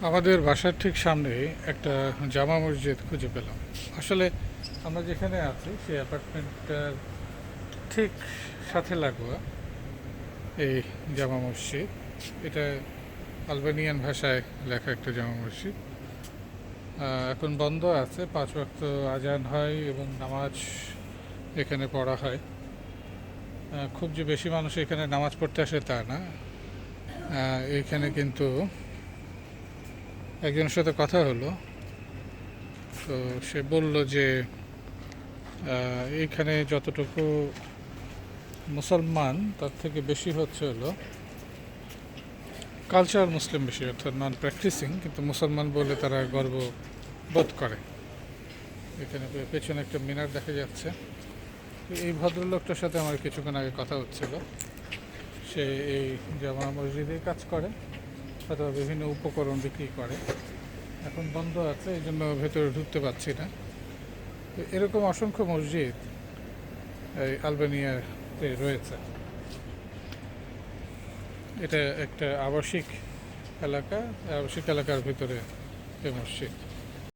আমাদের বাসার ঠিক সামনে একটা জামা মসজিদ খুঁজে পেলাম। আসলে আমরা যেখানে আছি সেই অ্যাপার্টমেন্টটার ঠিক সাথে লাগোয়া এই জামা মসজিদ। এটা আলবেনিয়ান ভাষায় লেখা একটা জামা মসজিদ। এখন বন্ধ আছে, 5 ওয়াক্ত আজান হয় এবং নামাজ এখানে পড়া হয়। খুব যে বেশি মানুষ এখানে নামাজ পড়তে আসে তা না। এইখানে কিন্তু একজনের সাথে কথা হলো, তো সে বলল যে এইখানে যতটুকু মুসলমান তার থেকে বেশি হচ্ছে হলো কালচারাল মুসলিম, বেশি অর্থাৎ নন প্র্যাকটিসিং, কিন্তু মুসলমান বলে তারা গর্ব বোধ করে। এখানে পেছনে একটা মিনার দেখা যাচ্ছে। তো এই ভদ্রলোকটার সাথে আমার কিছুক্ষণ আগে কথা হচ্ছিল। সে এই জামা মসজিদে কাজ করে অথবা বিভিন্ন উপকরণ বিক্রি করে। এখন বন্ধ আছে, এই জন্য ভেতরে ঢুকতে পারছি না। তো এরকম অসংখ্য মসজিদ এই আলবেনিয়াতে রয়েছে। এটা একটা আবাসিক এলাকা, আবাসিক এলাকার ভিতরে এই মসজিদ।